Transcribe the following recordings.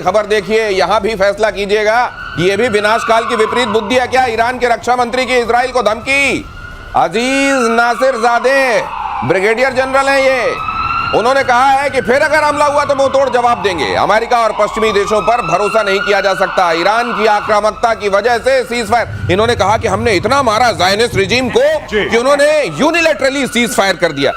खबर देखिए, यहां भी फैसला कीजिएगा। ये भी विनाशकाल की विपरीत बुद्धि है क्या? ईरान के रक्षा मंत्री की इजराइल को धमकी। अजीज नासिरजादे ब्रिगेडियर जनरल हैं ये, उन्होंने कहा है कि फिर अगर हमला हुआ तो मुंह तोड़ जवाब देंगे। अमेरिका और पश्चिमी देशों पर भरोसा नहीं किया जा सकता। ईरान की आक्रामकता की वजह से सीज फायर, इन्होंने कहा कि हमने इतना मारा ज़ायनिस्ट रिजीम को कि उन्होंने यूनिलैटरली सीज फायर कर दिया।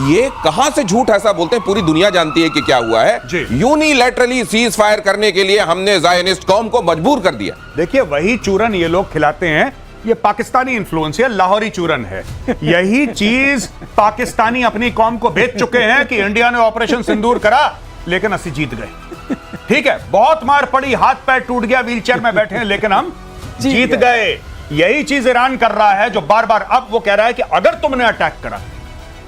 ये कहां से झूठ ऐसा बोलते हैं? पूरी दुनिया जानती है कि क्या हुआ है। यूनिलैटरली सीज फायर करने के लिए हमने ज़ायनिस्ट कौम को मजबूर कर दिया। देखिए, वही चूरन ये लोग खिलाते हैं, ये पाकिस्तानी इन्फ्लुएंस है, लाहौरी चूरन है। यही चीज पाकिस्तानी अपनी कौम को बेच चुके हैं कि इंडिया ने ऑपरेशन सिंदूर करा लेकिन असली जीत गए। ठीक है, बहुत मार पड़ी, हाथ पैर टूट गया, व्हीलचेयर में बैठे हैं, लेकिन हम जीत गए। यही चीज ईरान कर रहा है, जो बार बार अब वो कह रहा है कि अगर तुमने अटैक करा,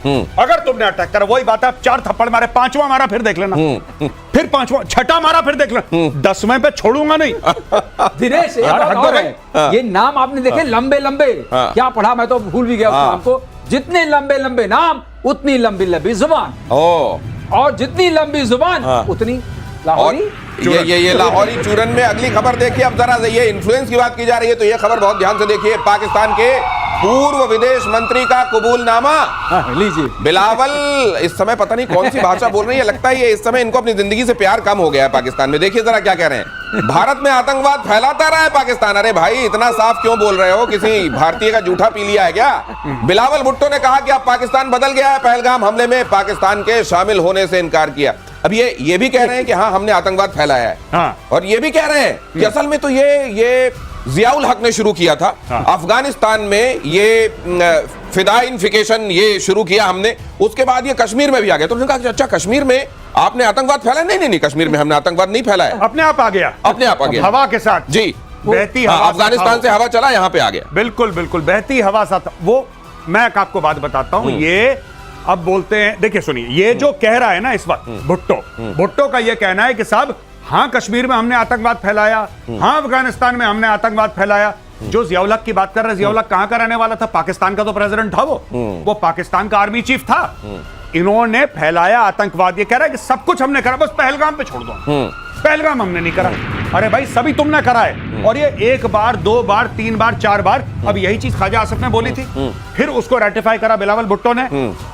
अगर तुमने अटैक करा, वही बात है, 4 थप्पड़ मारे, 5वां मारा फिर देख लेना, फिर 5वां, 6ठा मारा फिर देख लेना, 10वें पे छोड़ूंगा नहीं। दिनेश, ये नाम आपने देखे, लंबे लंबे, क्या पढ़ा मैं तो भूल भी गया उस नाम को। जितने लंबे लंबे नाम उतनी लंबी लंबी जुबान, और जितनी लंबी जुबान उतनी लाहौरी। ये लाहौरी चूरन में अगली खबर देखिए। अब जरा ये इन्फ्लुएंस की बात की जा रही है तो ये खबर बहुत ध्यान से देखिए। पाकिस्तान के पूर्व विदेश मंत्री का कबूलनामा। लीजिए। बिलावल इस समय पता नहीं कौन सी भाषा बोल रही है, लगता है ये इस समय इनको अपनी जिंदगी से प्यार कम हो गया है पाकिस्तान में। देखिए जरा क्या कह रहे हैं। भारत में आतंकवाद फैलाता रहा है पाकिस्तान। अरे भाई, इतना साफ क्यों बोल रहे हो? किसी भारतीय का जूठा पी लिया है क्या? बिलावल भुट्टो ने कहा कि अब पाकिस्तान बदल गया है। पहलगाम हमले में पाकिस्तान के शामिल होने से इनकार किया। अब ये भी कह रहे हैं कि हाँ, हमने आतंकवाद फैलाया है। और ये भी कह रहे हैं कि असल में तो ये जियाउल हक ने शुरू किया था। अफगानिस्तान में ये फिदाइनिफिकेशन ये शुरू किया हमने, उसके बाद ये कश्मीर में भी आ गया। तो उन्होंने कहा कि अच्छा, कश्मीर में आपने आतंकवाद फैलाया? नहीं, कश्मीर में हमने आतंकवाद नहीं फैलाया, अपने आप आ गया, अपने आप आ गया, हवा के साथ। जी, बहती हवा, अफगानिस्तान से हवा चला, यहाँ पे आ गया। बिल्कुल बिल्कुल, बहती हवा साथ। वो मैं आपको बात बताता हूं, ये अब बोलते हैं, देखिए सुनिए, ये जो कह रहा है ना इस वक्त भुट्टो का ये कहना है कि साहब, हाँ कश्मीर में हमने आतंकवाद फैलाया, हाँ अफगानिस्तान में हमने आतंकवाद फैलाया। जो जियाउल हक की बात कर रहे हैं, जियाउल हक कहां का रहने वाला था? पाकिस्तान का तो प्रेसिडेंट था वो पाकिस्तान का आर्मी चीफ था। इन्होंने फैलाया आतंकवाद। ये कह रहा है कि सब कुछ हमने करा, बस पहलगाम पे छोड़ दो। पहलगाम हमने नहीं करा। अरे भाई, सभी तुमने करा है। और ये 1 बार 2 बार 3 बार 4 बार, अब यही चीज ख्वाजा आसिफ ने बोली थी, फिर उसको रेटिफाई करा बिलावल भुट्टो ने,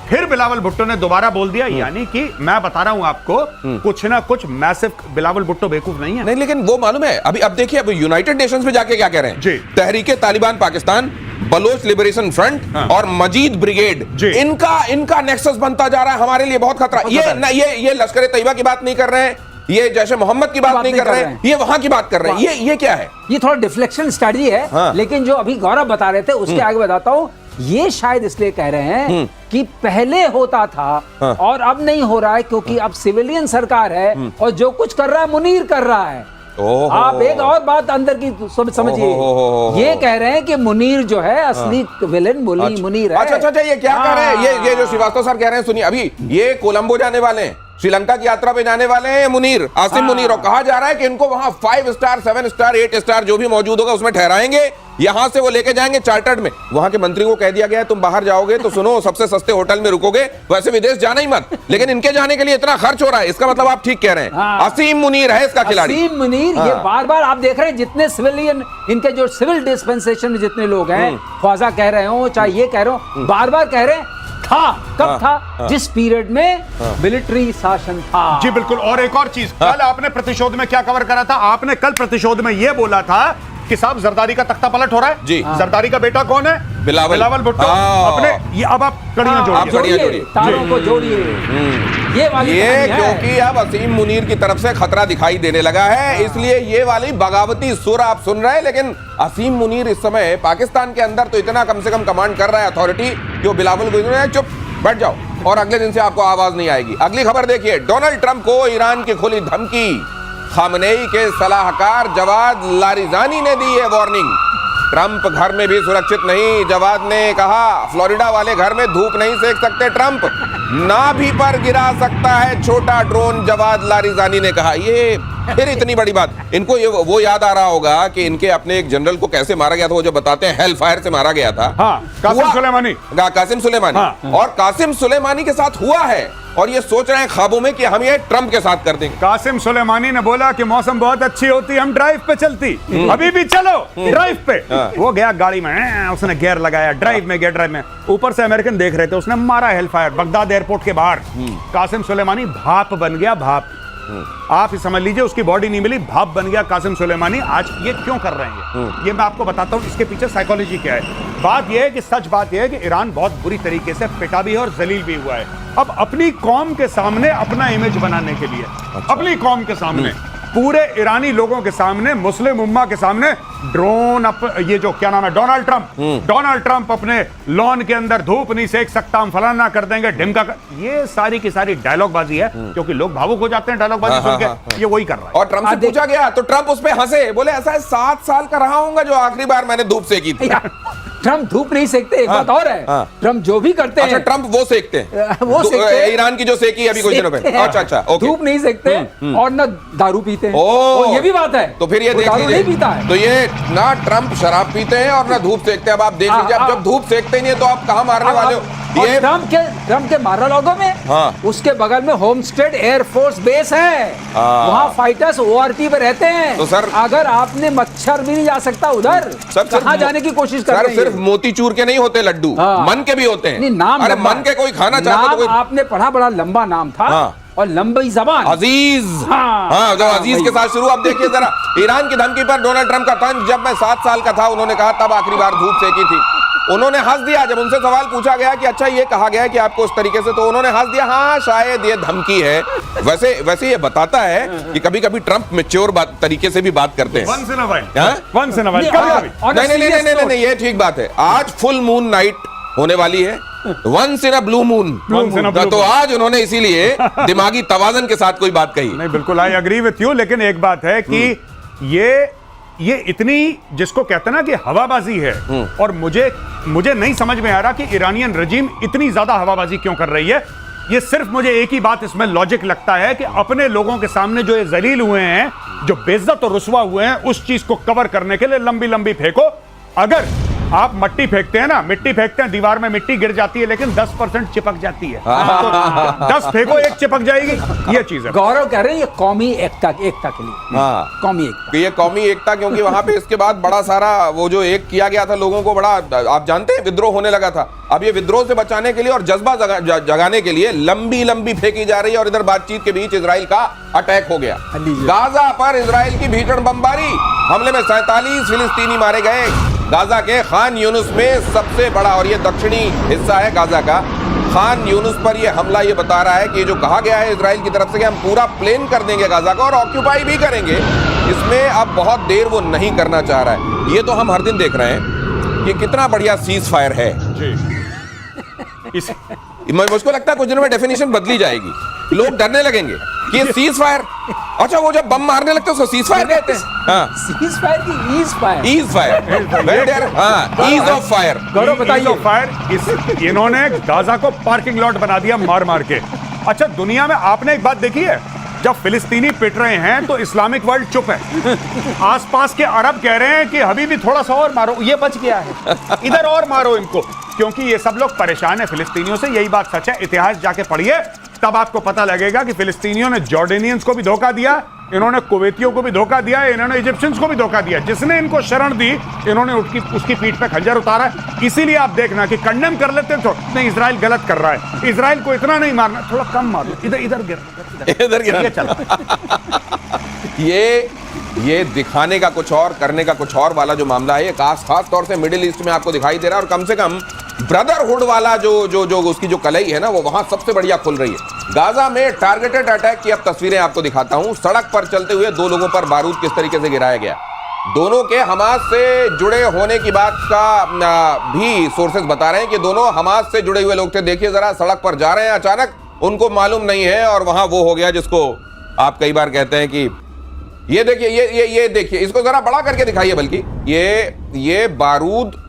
फिर बिलावल भुट्टो ने दोबारा बोल दिया। यानी कि मैं बता रहा हूं आपको, कुछ ना कुछ मैसिव। बिलावल भुट्टो बेवकूफ नहीं है। नहीं, लेकिन वो मालूम है, अभी अब देखिए, अब यूनाइटेड नेशंस में जाके क्या कह रहे हैं? तहरीके तालिबान पाकिस्तान, बलोच लिबरेशन फ्रंट और मजीद ब्रिगेड, इनका नेक्सस बनता जा रहा है, हमारे लिए बहुत खतरा। ये लश्कर तैयबा की बात नहीं कर रहे हैं, ये जैसे मोहम्मद की बात नहीं कर रहे हैं, ये वहां की बात कर रहे हैं। ये क्या है? ये थोड़ा डिफ्लेक्शन स्ट्रेटजी है। लेकिन जो अभी गौरव बता रहे थे उसके आगे बताता हूं। ये शायद इसलिए कह रहे हैं कि पहले होता था और अब नहीं हो रहा है, क्योंकि अब सिविलियन सरकार है और जो कुछ कर रहा है मुनीर कर रहा है। आप एक और बात अंदर की समझिए। ये कह रहे हैं कि मुनीर जो है असली विलेन मुनीर है। अच्छा, ये क्या कह रहे हैं? ये जो श्रीवास्तव सर कह रहे हैं, सुनिए, अभी ये कोलंबो जाने वाले हैं, श्रीलंका की यात्रा पे जाने वाले हैं मुनीर, आसिम मुनीर, और कहा जा रहा है कि इनको वहां 5 स्टार 7 स्टार 8 स्टार जो भी मौजूद होगा उसमें ठहराएंगे, यहां से वो लेके जाएंगे चार्टर्ड में। वहां के मंत्री को कह दिया गया है, तुम बाहर जाओगे तो सुनो, सबसे सस्ते होटल में रुकोगे, वैसे विदेश जाना ही मत, लेकिन इनके जाने के लिए इतना खर्च हो रहा है। इसका मतलब आप ठीक कह रहे हैं, असीम मुनीर है इसका खिलाड़ी। असीम मुनीर, ये बार बार आप देख रहे हैं, जितने सिविलियन, इनके जो सिविल डिस्पेंसेशन में जितने लोग हैं, ख्वाजा कह रहे हो चाहे ये कह रहे हो, बार बार कह रहे हैं कब था? जिस पीरियड में मिलिट्री शासन था। जी बिल्कुल। और एक और चीज, कल आपने प्रतिशोध में क्या कवर करा था? आपने कल प्रतिशोध में यह बोला था कि साहब जरदारी का तख्ता पलट हो रहा है। जी। जरदारी का बेटा कौन है? बिलावल भुट्टो। अपने ये अब आप कड़ियां जोड़िए, तारों को जोड़िए। ये क्योंकि अब असीम मुनीर की तरफ से खतरा दिखाई देने लगा है, इसलिए ये वाली बगावती सुर आप सुन रहे हैं। लेकिन असीम मुनीर इस समय पाकिस्तान के अंदर तो इतना कम से कम कमांड कर रहा है, अथॉरिटी, कि वो बिलावल को चुप बैठ जाओ और अगले दिन से आपको आवाज नहीं आएगी। अगली खबर देखिए। डोनाल्ड ट्रंप को ईरान की खुली धमकी। खामनेई के सलाहकार जवाद लारिजानी ने दी है वार्निंग। ट्रंप घर में भी सुरक्षित नहीं, जवाद ने कहा। फ्लोरिडा वाले घर में धूप नहीं सेक सकते ट्रंप, नाभि पर गिरा सकता है छोटा ड्रोन, जवाद लारिजानी ने कहा। ये फिर इतनी बड़ी बात, इनको ये वो याद आ रहा होगा कि इनके अपने एक जनरल को कैसे मारा गया था, वो जो बताते हैं हेल फायर से मारा गया था। कासिम सुलेमानी। और कासिम सुलेमानी के साथ हुआ है। और ये सोच रहे हैं ख्वाबों में कि हम ये ट्रंप के साथ कर देंगे। कासिम सुलेमानी ने बोला कि मौसम बहुत अच्छी होती, हम ड्राइव पे चलती, अभी भी चलो ड्राइव पे। वो गया गाड़ी में, उसने गियर लगाया, ड्राइव में गया, ड्राइव में। ऊपर से अमेरिकन देख रहे थे, उसने मारा हेलफायर बगदाद एयरपोर्ट के बाहर। कासिम सुलेमानी भाप बन गया, भाप। आप ही समझ लीजिए, उसकी बॉडी नहीं मिली, भाप बन गया कासिम सुलेमानी। आज ये क्यों कर रहे हैं ये मैं आपको बताता हूं, इसके पीछे साइकोलॉजी क्या है। बात यह है कि सच बात यह है कि ईरान बहुत बुरी तरीके से पिटा भी है और जलील भी हुआ है। अब अपनी कौम के सामने अपना इमेज बनाने के लिए, अपनी कौम के सामने, पूरे ईरानी लोगों के सामने, मुस्लिम उम्मा के सामने ड्रोन ये जो क्या नाम है, डोनाल्ड ट्रंप अपने लॉन के अंदर धूप नहीं सेक सकता, हम फलाना कर देंगे, ढिमका कर, ये सारी की सारी डायलॉग बाजी है, क्योंकि लोग भावुक हो जाते हैं डायलॉग बाजी सुन के। ये वही कर रहा है। और ट्रंप से पूछा गया तो ट्रंप उस पर हंसे, बोले ऐसा है 7 साल का रहा हूंगा जो आखिरी बार मैंने धूप सेकी थी। ट्रंप धूप नहीं सेकते, एक बात और है, ट्रंप जो भी करते हैं, अच्छा ट्रंप वो सेकते हैं, वो सेकते हैं, ईरान की जो सेकी अभी कुछ दिनों पहले। अच्छा ओके। धूप नहीं सेकते और न दारू पीते हैं, ओ ये भी बात है। तो फिर ये देख दारू नहीं पीता लीजिए, है तो ये ना ट्रंप शराब पीते हैं और ना धूप सेकते हैं। अब आप देख लीजिए, अब जब धूप सेकते नहीं है तो आप कहाँ मारने वाले हो? ये ट्रंप के मारालागो में, उसके बगल में होमस्टेड एयरफोर्स बेस है, वहाँ फाइटर्स ORT पे रहते हैं। तो सर, अगर आपने मच्छर भी नहीं जा सकता उधर, कहाँ जाने की कोशिश कर रहे हैं? सिर्फ मोतीचूर के नहीं होते लड्डू, मन के भी होते हैं। नाम अरे मन के कोई खाना चाहता तो आपने पढ़ा, बड़ा लंबा नाम था और लंबी जबान, अजीज। जो अजीज के साथ शुरू। अब देखिए जरा, ईरान की धमकी पर डोनाल्ड ट्रंप का तंज, जब मैं 7 साल का था उन्होंने कहा तब आखिरी बार धूप सेकी थी। उन्होंने हंस दिया जब उनसे सवाल पूछा गया कि अच्छा ये कहा गया है कि आपको उस तरीके से, तो उन्होंने हंस दिया, हाँ शायद ये धमकी है। वैसे ये बताता है कि कभी कभी ट्रंप मैच्योर तरीके से भी बात करते हैं। Once in a while, कभी-कभी। नहीं, ये ठीक बात है। आज फुल मून नाइट होने वाली है, once in a blue moon, तो आज उन्होंने इसीलिए दिमागी तवाज़न के साथ कोई बात कही। नहीं, बिल्कुल आई एग्री विथ यू, लेकिन एक बात है कि ये इतनी, जिसको कहते हैं ना कि हवाबाजी है, और मुझे नहीं समझ में आ रहा कि ईरानियन रजीम इतनी ज्यादा हवाबाजी क्यों कर रही है। ये सिर्फ मुझे एक ही बात इसमें लॉजिक लगता है कि अपने लोगों के सामने जो ये जलील हुए हैं, जो बेइज्जत और रुसवा हुए हैं, उस चीज को कवर करने के लिए लंबी लंबी फेंको। अगर आप मिट्टी फेंकते हैं ना, मिट्टी फेंकते हैं, दीवार में मिट्टी गिर जाती है, लेकिन 10% चिपक जाती है। तो 10 फेंको, 1 चिपक जाएगी, ये चीज है। गौरव कह रहे हैं ये कौमी एकता के लिए, कौमी एकता, ये कौमी एकता, क्योंकि वहां पे इसके बाद बड़ा सारा वो जो एक किया गया था लोगों को, बड़ा आप जानते हैं विद्रोह होने लगा था। अब ये विद्रोह से बचाने के लिए और जज्बा जगाने के लिए लंबी लंबी फेंकी जा रही है। और इधर बातचीत के बीच इजराइल का अटैक हो गया, गाजा पर इजराइल की भीषण बमबारी, हमले में 47 फिलिस्तीनी मारे गए। गाजा के खान यूनुस में सबसे बड़ा, और ये दक्षिणी हिस्सा है गाजा का, खान यूनुस पर ये हमला ये बता रहा है कि जो कहा गया है इजराइल की तरफ से कि हम पूरा प्लेन कर देंगे गाजा को और ऑक्यूपाई भी करेंगे, इसमें अब बहुत देर वो नहीं करना चाह रहा है। ये तो हम हर दिन देख रहे हैं कि कितना बढ़िया सीज फायर है। मुझको लगता है कुछ दिनों में डेफिनेशन बदली जाएगी, लोग डरने लगेंगे कि ये सीज फायर, अच्छा वो जब बम मारने लगते हैं उसको सीज फायर कहते हैं। सीज फायर की ease fire, ease fire, ease of fire. Gaurav बताइए। इन्होंने गाजा को पार्किंग लॉट बना दिया मार मार के। अच्छा, दुनिया में आपने एक बात देखी है, जब फिलिस्तीनी पिट रहे हैं तो इस्लामिक वर्ल्ड चुप है, आसपास के अरब कह रहे हैं कि अभी भी थोड़ा सा और मारो, ये बच गया है, इधर और मारो इनको, क्योंकि ये सब लोग परेशान है फिलिस्तीनियों से। यही बात सच है, इतिहास जाके पढ़िए तब आपको पता लगेगा कि फिलिस्तीनियों ने जॉर्डेनियंस को भी धोखा दिया, इन्होंने कुवैतियों को भी धोखा दिया, इन्होंने इजिप्शियंस को भी धोखा दिया। जिसने इनको शरण दी इन्होंने उसकी पीठ पे खंजर उतारा। इसीलिए आप देखना कि कंडेम कर लेते हैं तो नहीं, इजराइल गलत कर रहा है, इजराइल को इतना नहीं मारना, थोड़ा कम मारो, इधर गिर चला। ये दिखाने का कुछ और, करने का कुछ और वाला जो मामला है, ये खास तौर से मिडिल ईस्ट में आपको दिखाई दे रहा है। और कम से कम ब्रदरहुड वाला जो उसकी जो कलई है ना, वो वहां सबसे बढ़िया खुल रही है। गाजा में टारगेटेड अटैक की अब तस्वीरें आपको दिखाता हूं। सड़क पर चलते हुए 2 लोगों पर बारूद किस तरीके से गिराया गया। दोनों के हमास से जुड़े होने की बात का भी सोर्सेज बता रहे हैं कि दोनों हमास से जुड़े हुए लोग थे। देखिए जरा, सड़क पर जा रहे हैं, अचानक उनको मालूम नहीं है और वहां वो हो गया जिसको आप कई बार कहते हैं कि ये देखिए, ये देखिए, इसको जरा बड़ा करके दिखाइए, बल्कि ये बारूद